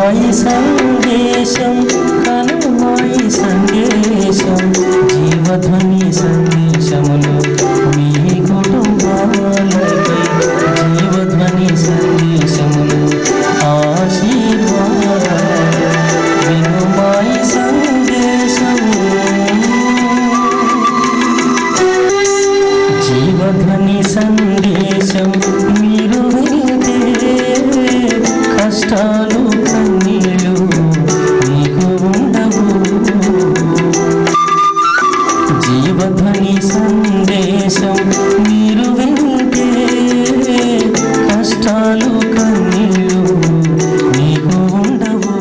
కనుమాయి సందేశం కనుమాయి సందేశం జీవధ్వని సందేశములు మీ కుటుంబాలకై జీవధ్వని సందేశములు ఆశీర్వాదాలు వినుమాయి సందేశం జీవధ్వని సందేశం మీరు వింటే కష్టాలు కన్నీళ్ళు మీకు ఉండవు. జీవధ్వని సందేశం మీరు వింటే కష్టాలు కన్నీళ్ళు మీకు ఉండవు.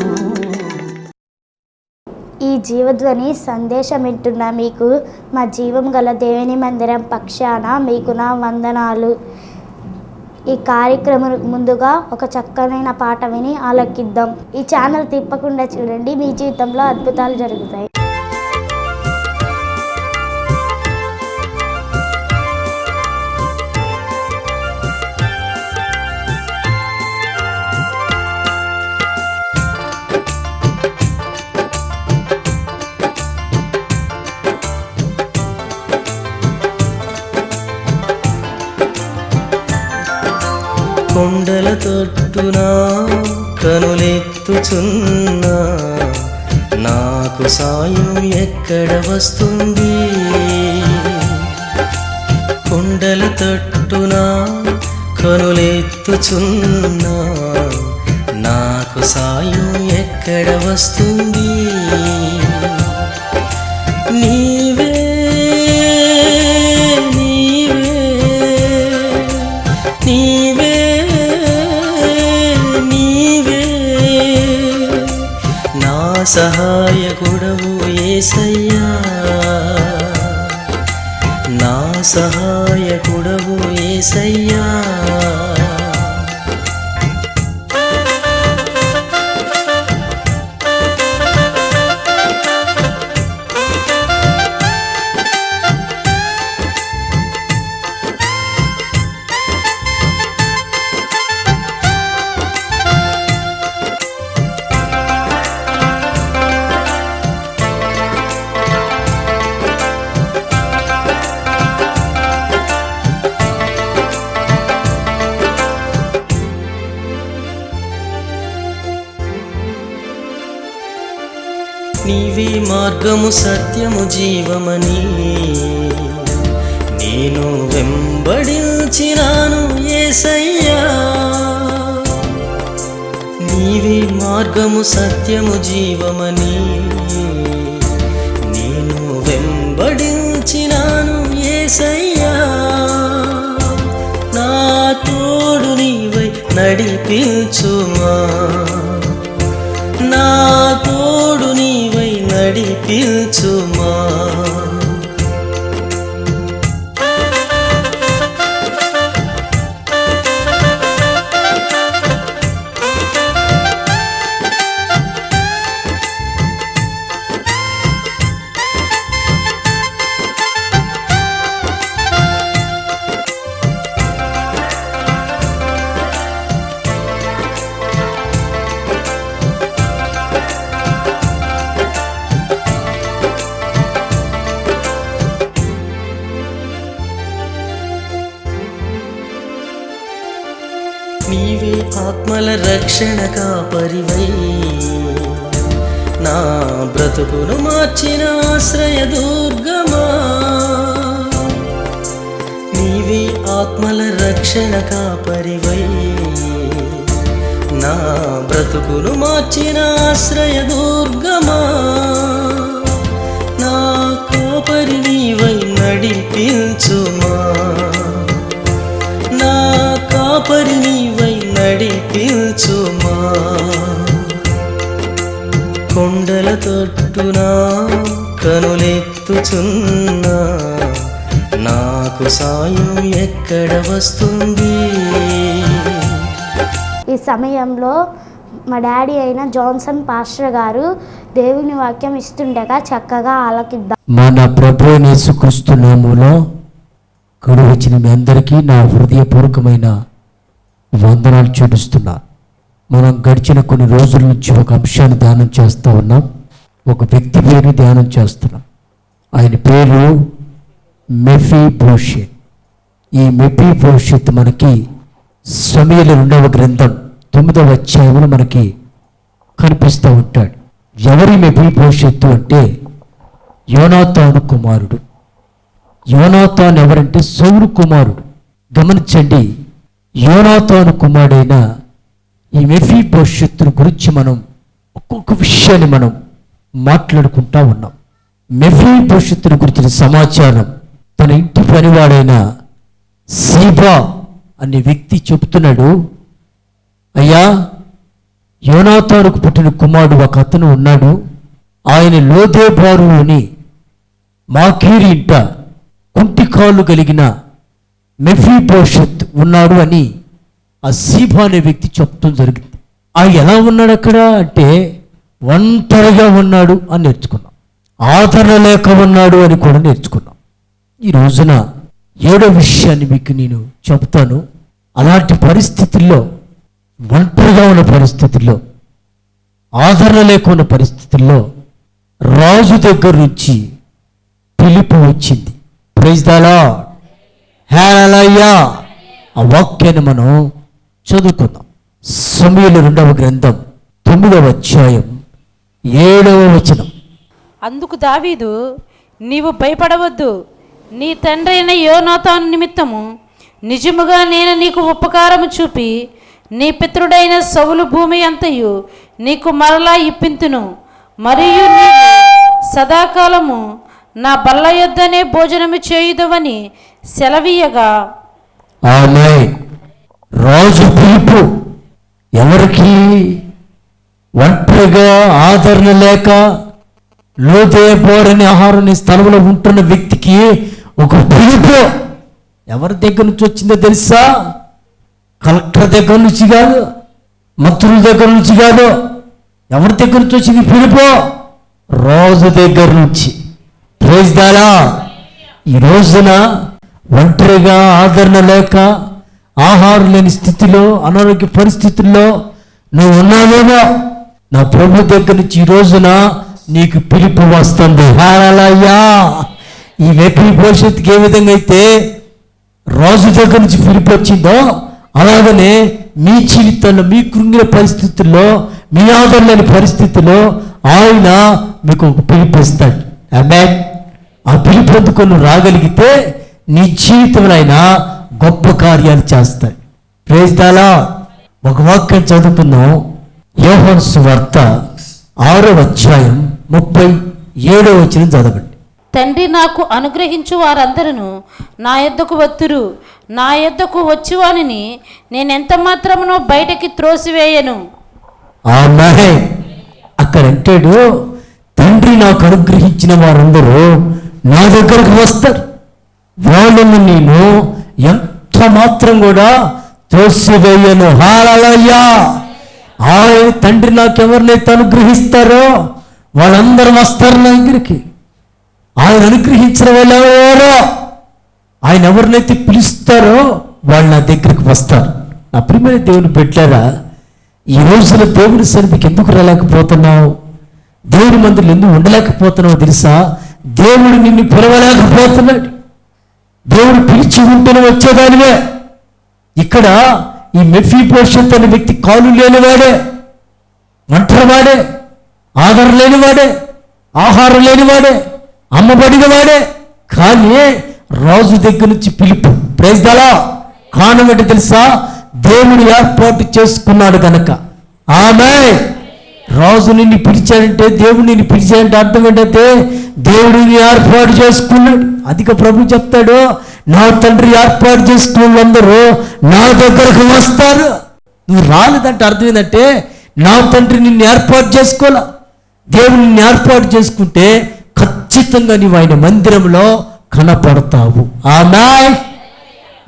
ఈ జీవధ్వని సందేశం వింటున్న మీకు మా జీవం గల దేవుని మందిరం పక్షాన మీకు నా వందనాలు. ఈ కార్యక్రమం ముందుగా ఒక చక్కనైన పాట విని ఆలకిద్దాం. ఈ ఛానల్ తిప్పకుండా చూడండి, మీ జీవితంలో అద్భుతాలు జరుగుతాయి. కొండల తొట్టునా కనులెత్తుచున్నా నాకు సాయం ఎక్కడ వస్తుంది. కొండల తొట్టునా కనులెత్తుచున్నా నాకు సాయం ఎక్కడ వస్తుంది. నీవే నీవే నీవే నా సహాయకుడవు యేసయ్యా, నా సహాయకుడవు యేసయ్యా. నీవే మార్గము సత్యము జీవమని నేను వెంబడించినాను యేసయ్యా. నీవే మార్గము సత్యము జీవమని నేను వెంబడించినాను యేసయ్యా. నా తోడు నీవై నడిపించుమా, నా తోడు నీవై నడిపించుమా. నీవే ఆత్మల రక్షణ కాపరివై నా బ్రతుకును మార్చిన ఆశ్రయ దుర్గమా. నీవే ఆత్మల రక్షణ కాపరివై నా బ్రతుకును మార్చిన ఆశ్రయ దుర్గమా. నా కాపరి నీవై నడిపించుమా, నా కాపరి నీవై నడిపించుమా. కొండల తొట్టునా కనులెత్తుచున్నా నాకు సాయం ఎక్కడ వస్తుంది. ఈ సమయంలో మా డాడీ అయిన జాన్సన్ పాస్టర్ గారు దేవుని వాక్యం ఇస్తుండగా చక్కగా ఆలకిద్దాం. మన ప్రభు యేసుక్రీస్తు నామములో కూడి వచ్చిన మీ అందరికీ నా హృదయపూర్వకమైన వందనాలు చూపిస్తున్నా. మనం గడిచిన కొన్ని రోజుల నుంచి ఒక అంశాన్ని ధ్యానం చేస్తూ ఉన్నాం. ఒక వ్యక్తి పేరు ధ్యానం చేస్తున్నాం. ఆయన పేరు మెఫీబోషెత్. ఈ మెఫీబోషెత్ మనకి సమూయేలు 2వ గ్రంథం 9వ అధ్యాయంలో మనకి కనిపిస్తూ ఉంటాడు. ఎవరి మెఫీబోషెత్ అంటే యోనాతాను కుమారుడు. యోనాతాను ఎవరంటే సౌలు కుమారుడు. గమనించండి, యోనాతాను కుమారుడైన ఈ మెఫీబోషెత్తును గురించి మనం ఒక్కొక్క విషయాన్ని మనం మాట్లాడుకుంటా ఉన్నాం. మెఫీబోషెత్తును గురించిన సమాచారం తన ఇంటి పనివాడైన సీబా అనే వ్యక్తి చెబుతున్నాడు. అయ్యా, యోనాతానుకు పుట్టిన కుమారుడు ఒక అతను ఉన్నాడు. ఆయన లోదేబారులోని మాకీరి ఇంట కుంటి కాళ్ళు కలిగిన మెఫీబోషెత్ ఉన్నాడు అని ఆ సీబా అనే వ్యక్తి చెప్పడం జరిగింది. ఆయన ఎలా ఉన్నాడు అక్కడ అంటే ఒంటరిగా ఉన్నాడు అని నేర్చుకున్నాం. ఆదరణ లేక ఉన్నాడు అని కూడా నేర్చుకున్నాం. ఈ రోజున 7వ విషయాన్ని మీకు నేను చెప్తాను. అలాంటి పరిస్థితుల్లో, ఒంటరిగా ఉన్న పరిస్థితుల్లో, ఆదరణ లేకున్న పరిస్థితుల్లో రాజు దగ్గర నుంచి పిలుపు వచ్చింది. ప్రైజ్ ది లార్డ్, హల్లెలూయా. ఆ వాక్యాన్ని మనం చదువుకుందాం. సమూయేలు 2వ గ్రంథం 9వ అధ్యాయం 7వ వచనం. అందుకు దావీదు, నీవు భయపడవద్దు, నీ తండ్రి అయిన యోనాతాను నిమిత్తము నిజముగా నేను నీకు ఉపకారము చూపి నీ పితరుడైన సౌలు భూమి అంతయు నీకు మరలా ఇప్పింతును. మరియు నీవు సదాకాలము నా బల్ల యొద్దనే భోజనము చేయుదువని సెలవీయగా. ఆమేన్. రాజు పిలుపు ఎవరికి? ఒంటరిగా, ఆదరణ లేక, లోదేబోరని ఆహారాన్ని స్థలంలో ఉంటున్న వ్యక్తికి ఒక పిలుపు ఎవరి దగ్గర నుంచి వచ్చిందో తెలుసా? కలెక్టర్ దగ్గర నుంచి కాదు, మంత్రుల దగ్గర నుంచి కాదు. ఎవరి దగ్గర నుంచి వచ్చింది పిలుపు? రాజు దగ్గర నుంచి. Praise the Lord. ఈ రోజున ఒంటరిగా, ఆదరణ లేక, ఆహారం లేని స్థితిలో, అనారోగ్య పరిస్థితుల్లో నువ్వు ఉన్నావేమో, నా ప్రభు దగ్గర నుంచి ఈ రోజున నీకు పిలుపు వస్తుంది. హల్లెలూయా. ఈ మెఫీబోషెత్కి ఏ విధంగా అయితే రాజు దగ్గర నుంచి పిలుపు వచ్చిందో, అలాగనే మీ జీవితంలో, మీ కృంగిన పరిస్థితుల్లో, మీ ఆదరణ లేని పరిస్థితుల్లో ఆయన మీకు ఒక పిలుపు ఇస్తాడు. ఆమేన్. ఆ పిలుపు అందుకొని రాగలిగితే నీ జీవితంలో ఆయన గొప్ప కార్యాలు చేస్తాడు. Praise the Lord. ఒక వాక్యం చదువుకుందాం. యోహాను సువార్త 6వ అధ్యాయం 37వ వచనం చదవండి. తండ్రి నాకు అనుగ్రహించు వారందరూ నా యొద్దకు వత్తురు, నా యొద్దకు వచ్చువానిని నేనెంత మాత్రమునో బయటకి త్రోసివేయను. ఆమేన్. అక్కడ అంటాడు, తండ్రి నాకు అనుగ్రహించిన వారందరూ నా దగ్గరకు వస్తారు, వాళ్ళని నేను ఎంత మాత్రం కూడా త్రోసివేయను. హల్లెలూయా. ఆయన తండ్రి నాకు ఎవరినైతే అనుగ్రహిస్తారో వాళ్ళందరూ వస్తారు నా దగ్గరికి. ఆయన అనుగ్రహించిన వాళ్ళు ఎవరో, ఆయన ఎవరినైతే పిలుస్తారో వాళ్ళు నా దగ్గరికి వస్తారు. నా ప్రియమైన దేవుని బిడ్డలారా, ఈ రోజున దేవుని సన్నిధికి ఎందుకు రాలేకపోతున్నావు? దేవుని మందిరంలో ఎందుకు ఉండలేకపోతున్నావు తెలుసా? దేవుడు నిన్ను పిలవలేకపోతున్నాడు. దేవుడు పిలిచి ఉంటేనే వచ్చేదానివే. ఇక్కడ ఈ మెఫీబోషెత్ అనే వ్యక్తి కాలు లేనివాడే, ఒంటరివాడే, ఆదరణ లేనివాడే, ఆహారం లేనివాడే, అమ్మబడిన వాడే. కానీ రాజు దగ్గర నుంచి పిలుపు. Praise the Lord. కారణం ఏంటి తెలుసా? దేవుడు ఏర్పాటు చేసుకున్నాడు కనుక. ఆమేన్. రాజు నిన్ను పిలిచాడంటే, దేవుడు నిన్ను పిలిచాడంటే అర్థం ఏంటంటే దేవుడిని ఏర్పాటు చేసుకున్నాడు. అధిక ప్రభు చెప్తాడు, నా తండ్రి ఏర్పాటు చేసుకున్న అందరూ నా దగ్గరకు వస్తారు. నువ్వు రాలేదంటే అర్థం ఏంటంటే నా తండ్రి నిన్ను ఏర్పాటు చేసుకోలే. దేవుడు నిన్ను ఏర్పాటు చేసుకుంటే ఖచ్చితంగా నీవు ఆయన మందిరంలో కనపడతావు. ఆమేన్.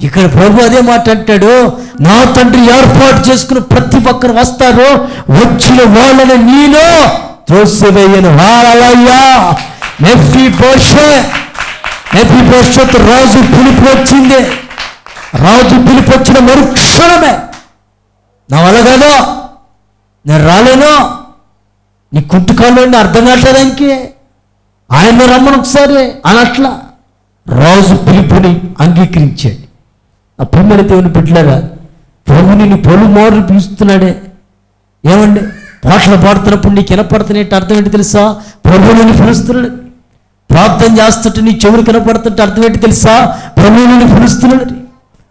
ఇక్కడ ప్రభు అదే మాట అంటాడు, నా తండ్రి ఏర్పాటు చేసుకుని ప్రతి ఒక్కరు వస్తారు, వచ్చిన వాళ్ళని నేను త్రోసివేయను. హల్లెలూయా. మెఫీబోషెత్ రాజు పిలుపు వచ్చింది. రాజు పిలుపు వచ్చిన మరుక్షణమే నా వల్ల కాదు, నేను రాలేను, నీ కుంటుకాళ్ళు అర్థం కావట్లేదానికి, ఆయన రమ్మను ఒకసారి అనట్లా. రాజు పిలుపుని అంగీకరించాడు. ఆ ప్రియమైన దేవుని బిడ్డలారా, ప్రభు నిన్ను పలుమార్లు పిలుస్తున్నాడే. ఏమండి, పాటలు పాడుతున్నప్పుడు నీకు వినపడుతున్నట్టు అర్థం ఏంటి తెలుసా? ప్రభు నిన్ను పిలుస్తున్నాడు. ప్రార్థన చేస్తుంటే నీ చెవులు కనపడుతుంటే అర్థం ఏంటి తెలుసా? ప్రభు నిన్ను పిలుస్తున్నాడు.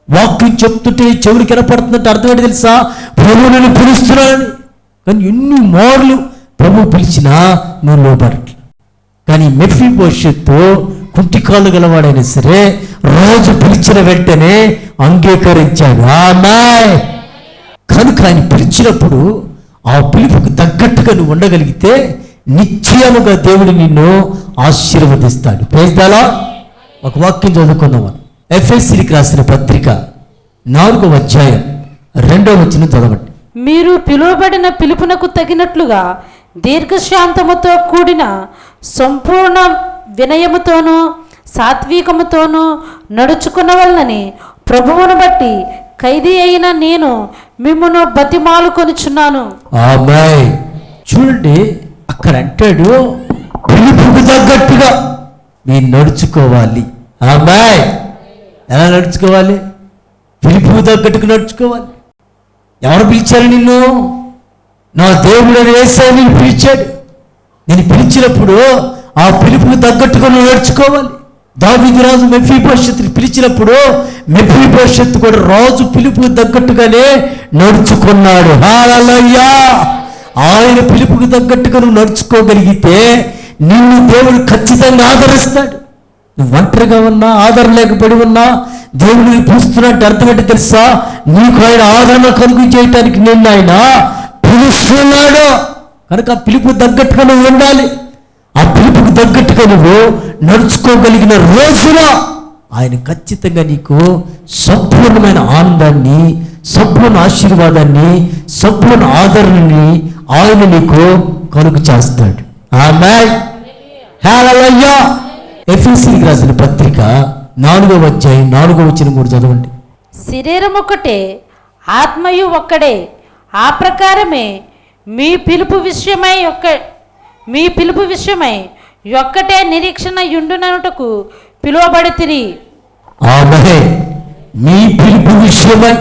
వాక్యం చెప్తుంటే నీ చెవులు కనపడుతుందంటే అర్థం ఏంటి తెలుసా? ప్రభు నిన్ను పిలుస్తున్నాడని. కానీ ఎన్ని మార్లు ప్రభు పిలిచినా నువ్వు లోబడట్లేదు. కానీ మెఫీబోషెతు కుంటికాళ్ళు గలవాడైనా సరే రాజు పిలిచిన వెంటనే అంగీకరించాడు. ఆమేన్. కనుక ఆయన పిలిచినప్పుడు ఆ పిలుపుకు తగ్గట్టుగా నువ్వు ఉండగలిగితే నిశ్చయముగా దేవుడు నిన్ను ఆశీర్వదిస్తాడు. Praise the Lord. ఒక వాక్యం చదువుకుందాం. ఎఫెసీయులకు రాసిన పత్రిక 4వ అధ్యాయం 2వ వచనం చదవండి. మీరు పిలువబడిన పిలుపునకు తగినట్లుగా దీర్ఘశాంతముతో కూడిన సంపూర్ణ వినయముతోనూ సాత్వికముతోనూ నడుచుకునవలనని ప్రభువును బట్టి ఖైదీ అయిన నేను మిమ్మును బతిమాలుకొనుచున్నాను. ఆమేన్. చూడండి, అక్కడ అంటాడు పిలుపుకు తగ్గట్టుగా మీరు నడుచుకోవాలి. ఆమేన్. ఎలా నడుచుకోవాలి? పిలుపుకు తగ్గట్టుగా నడుచుకోవాలి. ఎవరు పిలిచారు నిన్ను? నా దేవుడు యేసయ్య నిన్ను పిలిచాడు. నేను పిలిచినప్పుడు ఆ పిలుపుకు తగ్గట్టుగా నువ్వు నడుచుకోవాలి. దావీదు రాజు మెఫీబోషెతుని పిలిచినప్పుడు మెఫీబోషెతు కూడా రాజు పిలుపుకు తగ్గట్టుగానే నడుచుకున్నాడు. హల్లెలూయా. ఆయన పిలుపుకు తగ్గట్టుగా నువ్వు నడుచుకోగలిగితే నిన్ను దేవుడు ఖచ్చితంగా ఆదరిస్తాడు. నువ్వు ఒంటరిగా ఉన్నా, ఆదరణ లేకపోయి ఉన్నా, దేవుడిని పిలుస్తున్నట్టు అర్థమేంటి తెలుసా? నీకు ఆయన ఆదరణ కలుగు చేయటానికి నిన్ను ఆయన పిలుస్తున్నాడు. కనుక ఆ పిలుపు తగ్గట్టుగా నువ్వు ఉండాలి. ఆ పిలుపుకు తగ్గట్టుగా నువ్వు నడుచుకోగలిగిన రోజున ఆయన ఖచ్చితంగా నీకు సంపూర్ణమైన ఆనందాన్ని, సంపూర్ణ ఆశీర్వాదాన్ని, సంపూర్ణ ఆదరణని ఆయన నీకు కలుగు చేస్తాడు. ఆమేన్. హల్లెలూయా. ఎఫెసీయులకు రాసిన పత్రిక 4వ అధ్యాయం 4వ వచనం కూడా చదవండి. శరీరం ఒక్కటే, ఆత్మయు ఒక్కడే. ఆ ప్రకారమే మీ పిలుపు విషయమై ఒక్కటే నిరీక్షణ యుండునటకు పిలువబడితిరి. ఆమేన్. మీ పిలుపు విషయమై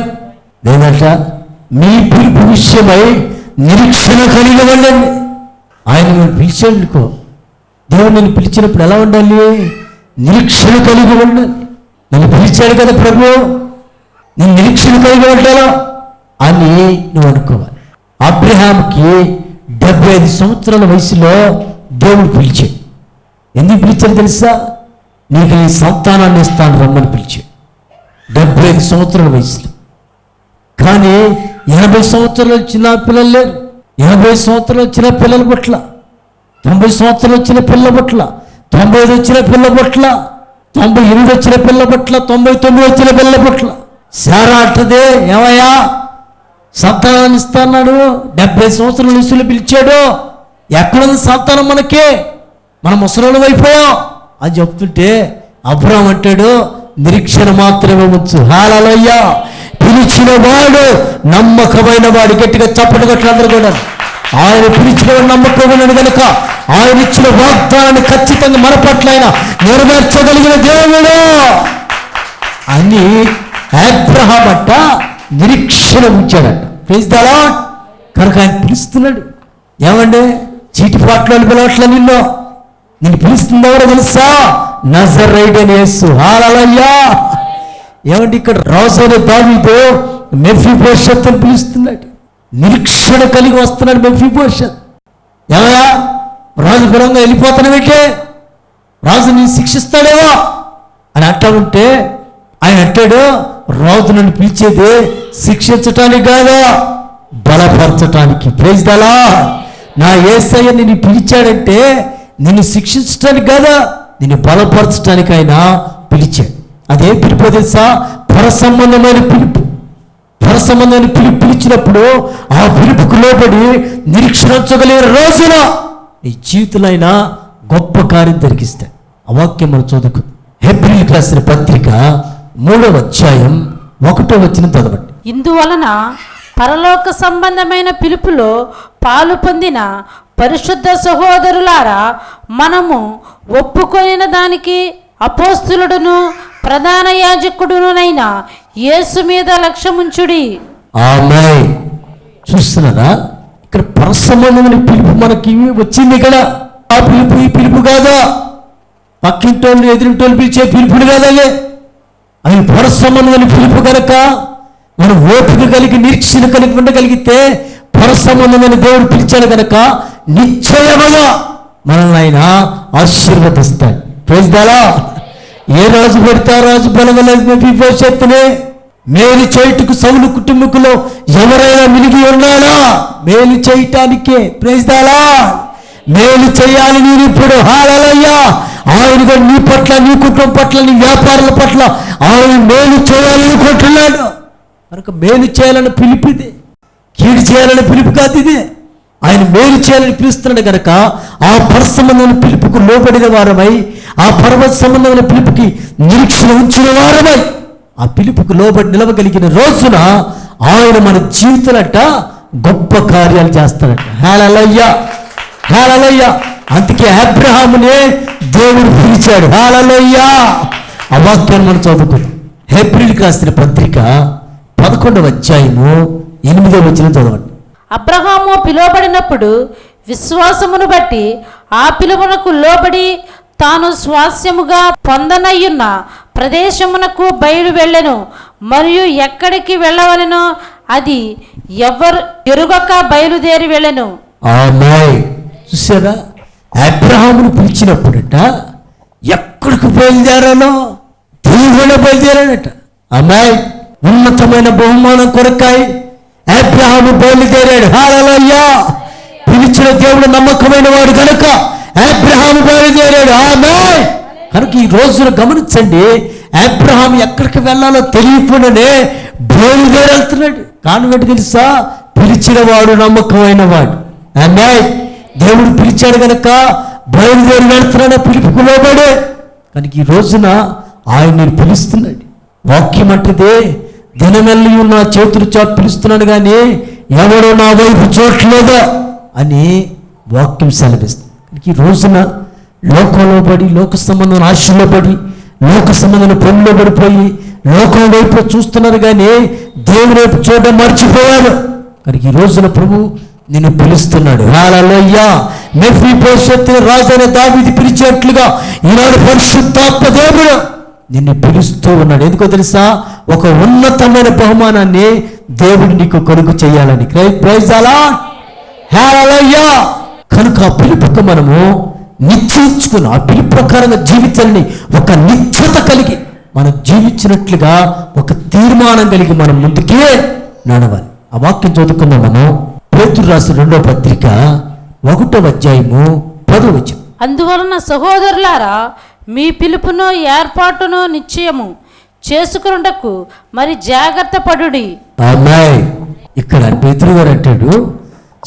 లేదంట, మీ పిలుపు విషయమై నిరీక్షణ కలిగి ఉండండి. ఆయన నేను పిలిచాడుకో, దేవుడు నేను పిలిచినప్పుడు ఎలా ఉండాలి? నిరీక్షణ కలిగి ఉండాలి. నన్ను పిలిచాడు కదా ప్రభు, నేను నిరీక్షణ కలిగి ఉంటాను అని నువ్వు అనుకోవాలి. అబ్రహాంకి 75 సంవత్సరాల వయసులో దేవుడు పిలిచాడు. ఎందుకు పిలిచాడు తెలుసా? నీకు ఈ సంతానాన్ని ఇస్తాను రమ్మని పిలిచాడు 75 సంవత్సరాల వయసులో. కానీ 80 సంవత్సరాలు వచ్చిన పిల్లలు లేరు. 80 సంవత్సరాలు వచ్చిన పిల్లల పట్ల, 90 సంవత్సరాలు వచ్చిన పిల్లల పట్ల, 95 వచ్చిన పిల్లల పట్ల, 98 వచ్చిన పిల్లల పట్ల, 99 వచ్చిన పిల్లల పట్ల సారా అంటదే, ఏమయ్యా సంతానాన్ని ఇస్తాన్నాడు, 70 సంవత్సరాల వయసులో పిలిచాడు, ఎక్కడుంది సంతానం మనకి, మనం ముసలోళ్ళం అయిపోయాం అని చెప్తుంటే అబ్రాహాం అంటాడు, నిరీక్షణ మాత్రమే ఉంచు. హల్లెలూయా. పిలిచిన వాడు నమ్మకమైన వాడు. గట్టిగా చప్పటి కొట్లందరూ కూడా. ఆయన పిలిచిన వాడు నమ్మకమైన కనుక ఆయన ఇచ్చిన వాగ్దానాన్ని ఖచ్చితంగా మన పట్ల ఆయన నెరవేర్చగలిగిన దేవుడు అని అబ్రహాం అంట నిరీక్షణ ఉంచాడట. Praise the lord. కనుక ఆయన పిలుస్తున్నాడు. ఏమండి, చీటి పాటలు పిలవట్ల నిన్ను పిలుస్తుంది ఎవరో తెలుసా? నజరేయుడైన యేసు. హల్లెలూయా. ఏమంటే ఇక్కడ రాజైన దావీదు మెఫీబోషెతుని పిలుస్తున్నాడు. నిరీక్షణ కలిగి వస్తున్నాడు మెఫీబోషెత్. ఏమయ్యా రాజు బలంగా వెళ్ళిపోతానంటే రాజు నీ శిక్షిస్తాడేమో అని అంటా ఉంటే ఆయన అంటాడు, రాజు నన్ను పిలిచేది శిక్షించటానికి కాదు, బలపరచటానికి. Praise the lord. నా యేసయ్య నిన్ను పిలిచాడంటే నిన్ను శిక్షించడానికి కాదా, నిన్ను బలపరచడానికి ఆయన పిలిచాడు. అదే పిలుపు తెలుసా? పరసంబంధమైన పిలుపు. పరసంబంధమైన పిలుపు పిలిచినప్పుడు ఆ పిలుపుకు లోబడి నిరీక్షించగలిగిన రోజున నీ జీవితంలో గొప్ప కార్యం జరిగిస్తాడు. ఆ వాక్యం మనం చదువుకు. హెబ్రీయులకు రాసిన పత్రిక 3వ అధ్యాయం 1వ వచనం చదవండి. ఇందువలన పరలోక సంబంధమైన పిలుపులో పాలు పొందిన పరిశుద్ధ సహోదరులారా, మనము ఒప్పుకొనిన దానికి అపోస్తులుడును ప్రధాన యాజకుడునైన యేసు మీద లక్ష్యముంచుడి. ఆమేన్. చూస్తున్నారా, ఇక్కడ పరసంబంధమైన పిలుపు మనకి వచ్చింది. ఇక్కడ ఆ పిలుపు ఈ పిలుపు కాదా, పక్కింటోళ్ళు ఎదురింటోళ్ళు పిలిచే పిలుపుడు కాదలే. అది పరసంబంధమైన పిలుపు కనుక మనం ఓపిక కలిగి నిరీక్షణ కలిగి ఉండగలిగితే, పరసంబంధమైన దేవుడు పిలిచాడు కనుక నిశ్చయముగా మనల్ని ఆయన ఆశీర్వదిస్తాడు. Praise the Lord. ఏ రాజు పెడితే ఆ రాజు బలగలేదు భవిష్యత్తునే. మేలు చేయుటకు సౌలు కుటుంబకులో ఎవరైనా మిలిగి ఉన్నాడా? మేలు చేయటానికే. Praise the lord. మేలు చేయాలి నేను ఇప్పుడు. హల్లెలూయా. ఆయన కూడా నీ పట్ల, నీ కుటుంబం పట్ల, నీ వ్యాపారాల పట్ల ఆయన మేలు చేయాలనుకుంటున్నాడు. కనుక మేలు చేయాలని పిలుపుదే, కీడు చేయాలని పిలుపు కాదు ఇది. ఆయన మేలు చేయాలని పిలుస్తున్నాడు కనుక ఆ పరసంబంధమైన పిలుపుకు లోబడిన వారమై, ఆ పర్వత సంబంధమైన పిలుపుకి నిరీక్షణ ఉంచిన వారమై, ఆ పిలుపుకు లోబడి నిలవగలిగిన రోజున ఆయన మన జీవితాలట గొప్ప కార్యాలు చేస్తాడట. హల్లెలూయా, హల్లెలూయా. అందుకే అబ్రహామునే దేవుడు పిలిచాడు. హల్లెలూయా. ఆ వాక్యాన్ని మనం చదువుకుందాం. హెబ్రీయులకు రాసిన పత్రిక 11వ అధ్యాయము 8వ వచనం చదవండి. అబ్రహాము పిలువబడినప్పుడు విశ్వాసమును బట్టి ఆ పిలువనకు లోబడి తాను స్వాస్యముగా పొందనయ్యున్న ప్రదేశమునకు బయలు వెళ్ళెను. మరియు ఎక్కడికి వెళ్ళవలెనో అది ఎవరు ఎరుగక బయలుదేరి వెళ్ళెను. ఆమేన్. చూసారా, అబ్రహామును పిలిచినప్పుడట ఎక్కడికి బయలుదేరాలో దేవుడు బయలుదేరాడట. ఆమేన్. ఉన్నతమైన బహుమానం కొరకాయి అబ్రహాము బయలుదేరాడు. హల్లెలూయా. పిలిచిన దేవుడు నమ్మకమైన వాడు కనుక అబ్రహాము బయలుదేరాడు. ఆమేన్. కనుక ఈ రోజును గమనించండి, అబ్రహాం ఎక్కడికి వెళ్ళాలో తెలియకుండానే బయలుదేరుతున్నాడు. కారణం ఏంటి తెలుసా? పిలిచిన వాడు నమ్మకమైన వాడు. ఆమేన్. దేవుడు పిలిచాడు కనుక బయలుదేరి వెళ్తున్నాడు పిలుపుకు లోబడే. కనుక ఈ రోజున ఆయన పిలుస్తున్నాడు. వాక్యం అంటదే, దినమెల్లి నా చేతులు చాపు పిలుస్తున్నాడు కానీ ఎవడో నా వైపు చూడట్లేదా అని వాక్యం సెలవిస్తుంది. ఈ రోజున లోకంలో పడి, లోక సంబంధమైన ఆశల్లో పడి, లోక సంబంధమైన పనుల్లో పడిపోయి లోకం వైపు చూస్తున్నారు కానీ దేవుని వైపు చూడడం మర్చిపోయారు. కనుక ఈ రోజున ప్రభు నిన్ను పిలుస్తున్నాడు. హల్లెలూయా. మెఫీబోషెతును రాజైన దావీదు పిలిచేట్లుగా ఈనాడు పరిశుద్ధాత్మ దేవుడు నిన్ను పిలుస్తూ ఉన్నాడు. ఎందుకో తెలుసా? ఒక ఉన్నతమైన బహుమానాన్ని దేవుడు నీకు కొనుగోలు చేయాలని. Praise the Lord. హల్లెలూయా. కనుక ఆ పిలుపుకు మనము నిశ్చయించుకుని ఆ పిలుపు ప్రకారంగా జీవితాన్ని ఒక నిశ్చత కలిగి మనం జీవించినట్లుగా ఒక తీర్మానం కలిగి మనం ముందుకే నడవాలి. ఆ వాక్యం చదువుకుందాం. మనం పేతురు రాసిన 2వ పత్రిక 1వ అధ్యాయము 10వ వచనం. అందువలన సహోదరులారా, మీ పిలుపును ఏర్పాటును నిశ్చయము చేసుకున్నటకు మరి జాగ్రత్త పడుడి. ఆమేన్. ఇక్కడ పేతురు గారు అంటాడు,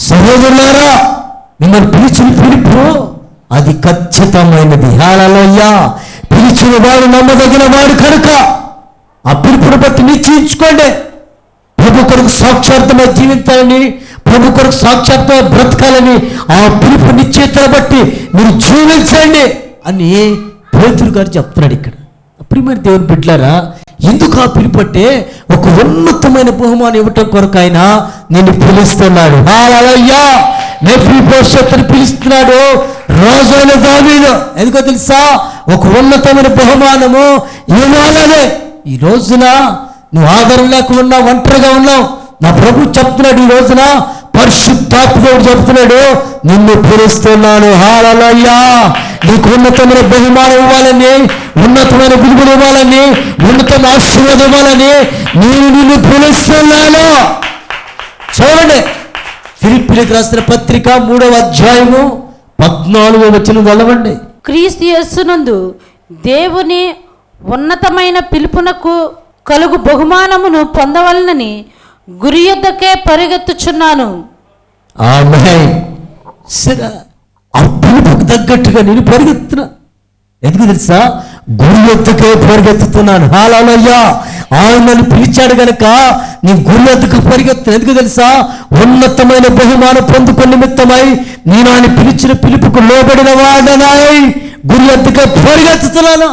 సహోదరులారా, మిమ్మల్ని పిలిచిన పిలుపు అది ఖచ్చితమైనది. హల్లెలూయా. పిలిచిన వాడు నమ్మదగిన వాడు కనుక ఆ పిలుపును బట్టి నిశ్చయించుకోండి. ప్రభు కొరకు సాక్షాత్మై జీవించాలని, ప్రభు కొరకు సాక్షాత్మై బ్రతకాలని ఆ పిలుపు నిశ్చయితను బట్టి మీరు జీవించండి అని పేతురు గారు చెప్తున్నాడు. ఇక్కడ ప్రియమైన దేవుని బిడ్డలారా, ఎందుకు ఆ పిలుపు అంటే ఒక ఉన్నతమైన బహుమానం ఇవ్వటం కొరకు ఆయన నిన్ను పిలుస్తున్నాడు. హల్లెలూయా. మెఫీబోషెతును పిలుస్తున్నాడు రాజు అయిన దావీదు. ఎందుకో తెలుసా? ఒక ఉన్నతమైన బహుమానము ఇవ్వాలనే. ఈ రోజున నువ్వు ఆధారం లేకుండా ఒంటరిగా ఉన్నావు. నా ప్రభు చెప్తున్నాడు, ఈ రోజున పరిశుద్ధాత్ముడు చెప్తున్నాడు, నిన్ను పిలుస్తున్నాను. హల్లెలూయా. నీకు ఉన్నతమైన బహుమానం ఇవ్వాలని, ఉన్నతమైన విలువలు ఇవ్వాలని, ఉన్నతమైన ఆశీర్వాదం ఇవ్వాలని నేను నిన్ను పిలుస్తున్నాను. చూడండి, ఫిలిప్పీయులకు రాసిన పత్రిక 3వ అధ్యాయము 14వ వచనం చదవండి. క్రీస్తు యేసునందు దేవుని ఉన్నతమైన పిలుపునకు కలుగు బహుమానమును పొందవలనని గురి యొద్దకే పరిగెత్తుచున్నాను. ఆమేన్. సరే, ఆ పిలుపుకు తగ్గట్టుగా నేను పరిగెత్తున్నా. ఎందుకు తెలుసా? గురి ఎత్తుకే పరిగెత్తుతున్నాను. హల్లెలూయా. ఆయన నన్ను పిలిచాడు గనక నీ గురి ఎత్తుకు పరిగెత్తును. ఎందుకు తెలుసా? ఉన్నతమైన బహుమానం పొందుకున్న నిమిత్తమై నేను ఆయన పిలిచిన పిలుపుకు లోబడిన వాడనై గురి ఎత్తుకే పరిగెత్తుతున్నాను.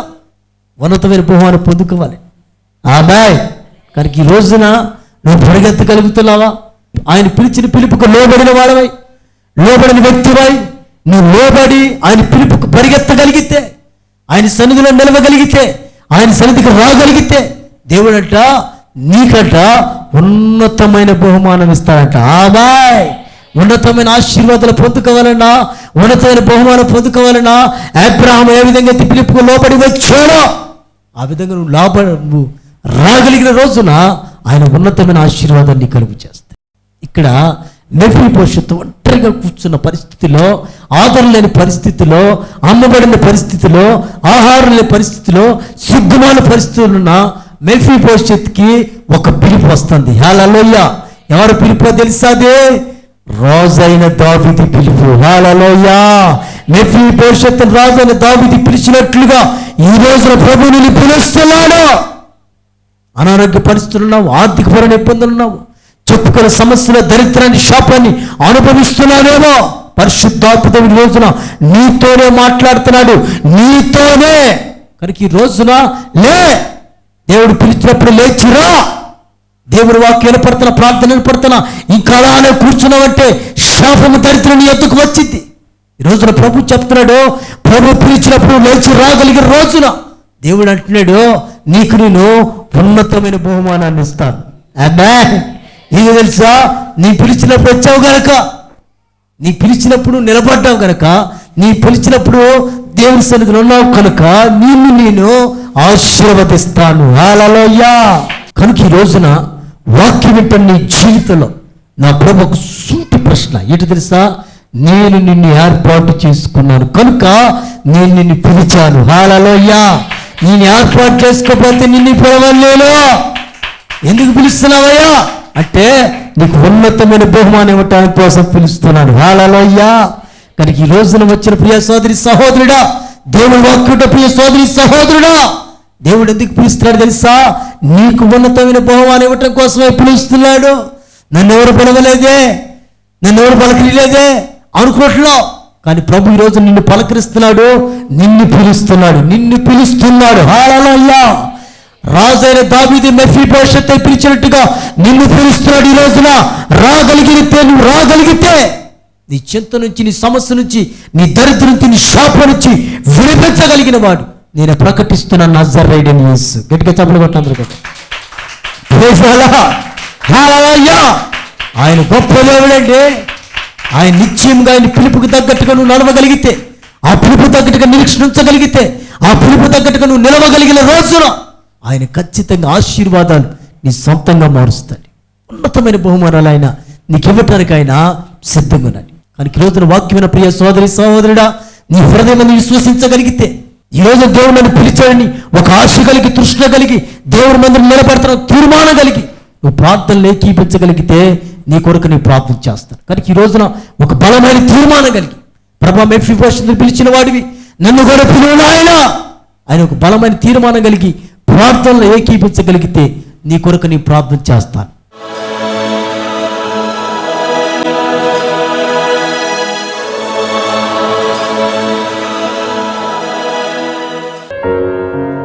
ఉన్నతమైన బహుమానం పొందుకోవాలి. ఆమేన్. కనుక ఈ రోజున నువ్వు పరిగెత్తగలుగుతున్నావా? ఆయన పిలిచిన పిలుపుకు లోబడిన వాడవై, లోబడిన వ్యక్తివై నువ్వు లోబడి ఆయన పిలుపుకు పరిగెత్తగలిగితే, ఆయన సన్నిధిలో నిలవగలిగితే, ఆయన సన్నిధికి రాగలిగితే దేవుడంట నీకంట ఉన్నతమైన బహుమానం ఇస్తాడంట. ఆమేన్. ఉన్నతమైన ఆశీర్వాదాలు పొందుకోవాలన్నా, ఉన్నతమైన బహుమానం పొందుకోవాలన్నా అబ్రహాము ఏ విధంగా అయితే పిలుపుకు లోబడి వచ్చాడో ఆ విధంగా నువ్వు రాగలిగిన రోజున ఆయన ఉన్నతమైన ఆశీర్వాదాన్ని కలుగు చేస్తాయి. ఇక్కడ మెఫీబోషెతు ఒంటరిగా కూర్చున్న పరిస్థితిలో, ఆదరణ లేని పరిస్థితిలో, అమ్మబడిన పరిస్థితిలో, ఆహారం లేని పరిస్థితిలో, సిగ్గుమాన పరిస్థితుల్లో ఉన్న మెఫీబోషెతుకి ఒక పిలుపు వస్తుంది. హల్లెలూయా. ఎవరు పిలుపో తెలుసాదే? రాజైన దావీదు పిలుపు. హల్లెలూయా. మెఫీబోషెతు రాజైన దావీదు పిలిచినట్లుగా ఈ రోజున ప్రభువు నిన్ను పిలుస్తున్నాడు. అనారోగ్య పరిస్థితులు ఉన్నావు, ఆర్థికపరమైన ఇబ్బందులు ఉన్నావు, చెప్పుకున్న సమస్యల దరిద్రాన్ని, శాపాన్ని అనుభవిస్తున్నాడేమో. పరిశుద్ధాత్మ ఈ రోజున నీతోనే మాట్లాడుతున్నాడు, నీతోనే. కనుక ఈ రోజున లే, దేవుడు పిలిచినప్పుడు లేచిరా. దేవుడు వాక్యం వినపడుతున్నా, ప్రార్థన వినపడుతున్నా, ఇంకా అలానే కూర్చున్నావంటే శాపము దరిద్రం నీ ఎద్దుకు వచ్చింది. ఈ రోజున ప్రభు చెప్తున్నాడు, ప్రభు పిలిచినప్పుడు లేచి రాగలిగిన రోజున దేవుడు అంటున్నాడు, నీకు నేను ఉన్నతమైన బహుమానాన్ని ఇస్తాను. ఆమేన్. నీకు తెలుసా? నీ పిలిచినప్పుడు వచ్చావు గనక, నీ పిలిచినప్పుడు నిలబడ్డావు గనక, నీ పిలిచినప్పుడు దేవుని సన్నిధిలో ఉన్నావు కనుక నిన్ను నేను ఆశీర్వదిస్తాను. హల్లెలూయా. కనుక ఈ రోజున వాక్యం వింటున్న నీ జీవితంలో నా ప్రభు ఒక సూటి ప్రశ్న ఏంటి తెలుసా? నేను నిన్ను ఏర్పాటు చేసుకున్నాను కనుక నేను నిన్ను పిలిచాను. హల్లెలూయా. నేను ఏర్పాటు చేసుకోకపోతే నిన్ను పిలవలేను. ఎందుకు పిలుస్తున్నావయ్యా అంటే నీకు ఉన్నతమైన బహుమానం ఇవ్వటానికి కోసం పిలుస్తున్నాను. హల్లెలూయా. కనుక ఈ రోజున వచ్చిన ప్రియ సోదరి సహోదరుడా, దేవుని వాక్యుట ప్రియ సోదరి సహోదరుడా, దేవుడు ఎందుకు పిలుస్తున్నాడు తెలుసా? నీకు ఉన్నతమైన బహుమానం ఇవ్వటం కోసమే పిలుస్తున్నాడు. నన్ను ఎవరు పిలవలేదే, నన్ను ఎవరు పలకరిలేదే అనుకోవట్లేదు. కానీ ప్రభు ఈరోజు నిన్ను పలకరిస్తున్నాడు, నిన్ను పిలుస్తున్నాడు. హల్లెలూయా. రాజైన దావీదు మెఫీబోషెతు పిలిచినట్టుగా నిన్ను పిలుస్తున్నాడు. ఈ రోజున నువ్వు రాగలిగితే నీ చింత నుంచి, నీ సమస్య నుంచి, నీ దరిద్రం నుంచి, నీ శాపం నుంచి విడిపించగలిగిన వాడు నేను ప్రకటిస్తున్న నజరేయుడైన యేసు. గట్టిగా చప్పట్లు కొట్టండి అందరూ. హల్లెలూయా. ఆయన గొప్ప దేవుడండి. ఆయన నిశ్చయంగా ఆయన పిలుపుకు తగ్గట్టుగా నువ్వు నడవగలిగితే, ఆ పిలుపు తగ్గట్టుగా నిరీక్షణ ఉంచగలిగితే, ఆ పిలుపు తగ్గట్టుగా నువ్వు నిలవగలిగిన రోజున ఆయన ఖచ్చితంగా ఆశీర్వాదాలు నీ సొంతంగా మారుస్తాడు. ఉన్నతమైన బహుమానాలు ఆయన నీకు ఇవ్వటానికి ఆయన సిద్ధంగా ఉన్నాడు. కానీ ఈ రోజున వాక్యమైన ప్రియ సోదరి సహోదరుడా, నీ హృదయం విశ్వసించగలిగితే, ఈ రోజు దేవుడు నన్ను పిలిచాడని ఒక ఆశ కలిగి, తృష్ణ కలిగి, దేవుడి మందిరం నిలబెడతాను తీర్మానం కలిగి నువ్వు ప్రార్థనలు ఏకీపించగలిగితే నీ కొరకు నీ ప్రార్థన చేస్తాను. కానీ ఈ రోజున ఒక బలమైన తీర్మానం కలిగి, ప్రభా మెఫీబోషెతును పిలిచిన వాడివి, నన్ను కూడా పిలువు ఆయన ఒక బలమైన తీర్మానం కలిగి ప్రార్థనలు ఏకీపించగలిగితే నీ కొరకు నీ ప్రార్థన చేస్తాను.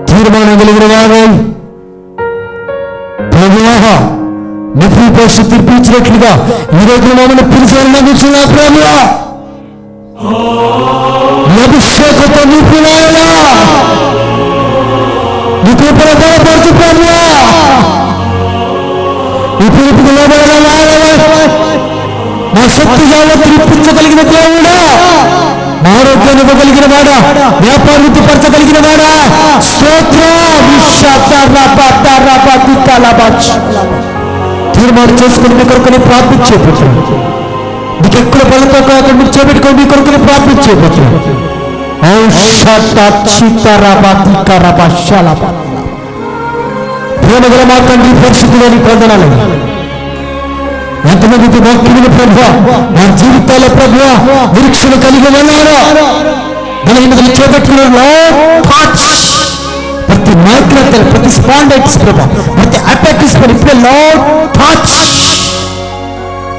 తీర్మానం కలిగిన వాడు ప్రభువా మెఫీబోషెతు పిలిచినట్లుగా ఈ రోజు మమ్మల్ని పిలిచారు. నమ్ముచున్నా ప్రభువా, అభిషేకంతో నింపినాయనా, నీ కృపను బలపరచు ప్రభువా. ఈ పిలుపుకు లోబడిన వాడవా, నా శక్తి యావత్తు ఇప్పించగలిగిన దేవుడా, నా ఆరోగ్యాన్ని ఇవ్వగలిగిన వాడా, వ్యాపార వృద్ధిపరచగలిగిన వాడా, తీర్మానం చేసుకుని మీ కొరకు ప్రార్థించేపోతున్నాను. నీకు ఎక్కడ బలంతో కాకుండా మీరు చేపెట్టుకొని మీ కొరకు ప్రార్థించేపోతున్నాను. ప్రేమగల మా తండ్రి పరిశుద్ధులని పొందనాలి. ఎంతమంది వాక్యములు ప్రభువా నా జీవితాల్లో ప్రభువా నిరీక్షణ కలిగి ఉన్నారు, బలహీనతలు చేపట్టుకున్నారు. ప్రతి మైగ్రేన్, ప్రతి స్పాండైటిస్ ప్రభా, ప్రతి అటాటిస్ ఇప్పుడే లార్డ్ టచ్.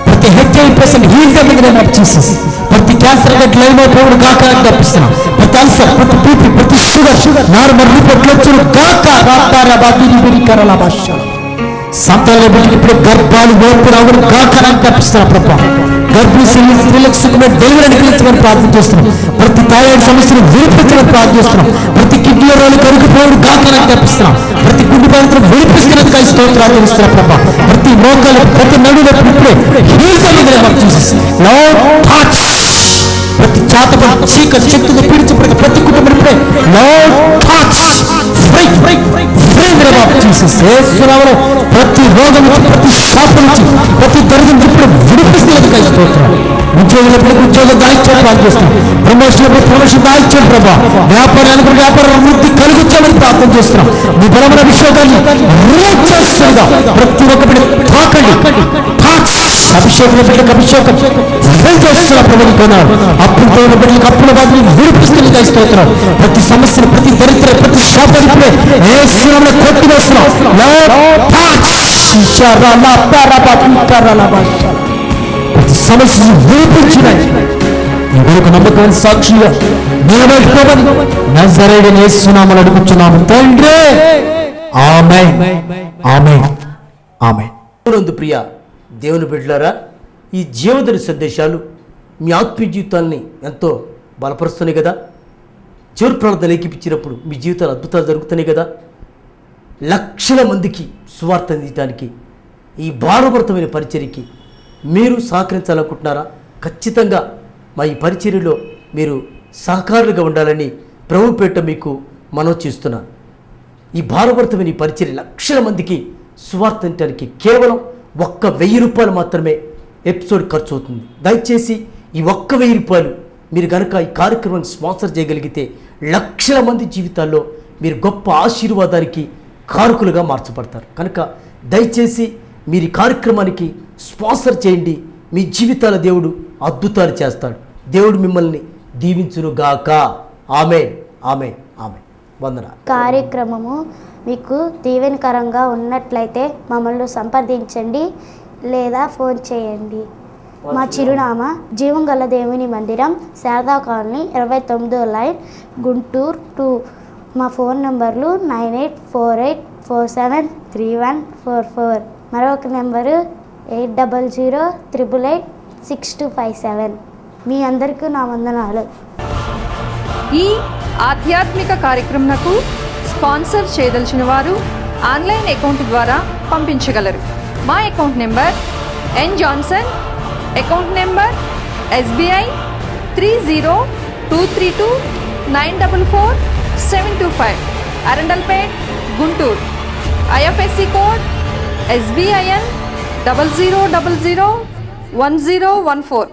ప్రతి HIV patient heal the in the name of Jesus. ప్రతి క్యాన్సర్ గట్ లైవ్ అయిపోవుడు గాక అని తప్పిస్తున్నాం. ప్రతి అల్సర్, ప్రతి బీపీ, ప్రతి షుగర్ నార్మల్ రిపోర్ట్లు వచ్చును గాక. రాతారా బాదిని బిరికరల భాష సంతానం బిడ్డకి ఇప్పుడు గర్భాలు ఓపెన్ అవ్వడం గాక అని తప్పిస్తున్నాం ప్రభా. గర్భిణీ స్త్రీలకు సుఖమైన డెలివరీ అనుగ్రహించమని ప్రార్థన చేస్తున్నాం. ప్రతి థైరాయిడ్ సమస్యను విడిపించమని ప్రార్థన చేస్తున్నాం. ప్రతి కిడ్నీ రోగులు కరుగుపోవడం గాక అని తప్పిస్తున్నాం. ప్రతి గుండె బాధితులను విడిపిస్తున్నందుకు స్తోత్రాలు తెలుస్తున్నాం ప్రభా. ప్రతి మోకాలు, ప్రతి నడువులో ఇప్పుడే heal the in the name of Jesus. Lord touch. ప్రతి చాతపడి చీకటి శక్తిని పీడించబడిన ప్రతి కుటుంబం ఇప్పుడే లార్డ్ టచ్. ప్రతి రోగం నుంచి, ప్రతి శాపం నుంచి, ప్రతి దరిద్రం ఇప్పుడు విడిపిస్తున్నది స్తోత్రం. ఉద్యోగులకు ఉద్యోగం దాయిచ్చని ప్రార్థన చేస్తున్నాం. ప్రమోషన్ దాయిచ్చని ప్రభా. వ్యాపారానికి వ్యాపారం వృద్ధి కలిగించాలని ప్రార్థన చేస్తున్నాం. మీ బలమైన అభిషేకాన్ని చేస్తుండగా ప్రతి ఒక్కటి తాకండి. అభిషేకం బిడ్డలకు అభిషేకం చేస్తున్నా ప్రభుత్వం కొన్నారు. అప్పులతో ఉన్న బిడ్డలకు అప్పుల బాధని విడిపిస్తున్నది స్తోత్రం. ప్రతి సమస్యను, ప్రతి దరిద్ర, ప్రతి శాపాన్ని ఇప్పుడే యేసునామములో కొట్టివేస్తున్నాం. ప్రతి సమస్యను విడిపించినాయి. ఈ వరకు నమ్మకమైన సాక్షులుగా నిలబెట్టుకోమని నజరేయుడైన యేసునామములో అడుగుచున్నాము తండ్రి. ఆమేన్, ఆమేన్, ఆమేన్. ప్రియ దేవుని బిడ్డలారా, ఈ జీవధరి సందేశాలు మీ ఆత్మీయ జీవితాన్ని ఎంతో బలపరుస్తున్నాయి కదా. చివరి ప్రార్థన ఏకీపించినప్పుడు మీ జీవితాలు అద్భుతాలు జరుగుతున్నాయి కదా. లక్షల మందికి సువార్త అందించడానికి, ఈ భారభరితమైన పరిచర్యకి మీరు సహకరించాలనుకుంటున్నారా? ఖచ్చితంగా మా ఈ పరిచర్యలో మీరు సహకారులుగా ఉండాలని ప్రభుపేట మీకు మనవి చేస్తున్నాను. ఈ భారభరితమైన ఈ పరిచర్య లక్షల మందికి సువార్త అందించడానికి కేవలం 1,000 రూపాయలు మాత్రమే ఎపిసోడ్ ఖర్చు అవుతుంది. దయచేసి ఈ 1,000 రూపాయలు మీరు కనుక ఈ కార్యక్రమాన్ని స్పాన్సర్ చేయగలిగితే లక్షల మంది జీవితాల్లో మీరు గొప్ప ఆశీర్వాదానికి కారకులుగా మార్చబడతారు. కనుక దయచేసి మీరు ఈ కార్యక్రమానికి స్పాన్సర్ చేయండి. మీ జీవితాల దేవుడు అద్భుతాలు చేస్తాడు. దేవుడు మిమ్మల్ని దీవించునుగాక. ఆమేన్, ఆమేన్, ఆమేన్. వందన. కార్యక్రమము మీకు దీవెనకరంగా ఉన్నట్లయితే మమ్మల్ని సంప్రదించండి లేదా ఫోన్ చేయండి. మా చిరునామా జీవం గల దేవుని మందిరం, శారదా కాలనీ, 29వ లైన్, గుంటూరు 2. మా ఫోన్ నంబర్లు 9848473144. మరొక నెంబరు 8008886257. మీ అందరికీ నా వందనాలు. ఈ ఆధ్యాత్మిక కార్యక్రమంకు స్పాన్సర్ చేయదలిచిన వారు ఆన్లైన్ అకౌంట్ ద్వారా పంపించగలరు. మా account number N Johnson, account number SBI 302329444725, Arundelpet, Guntur. IFSC code SBIN 00001014.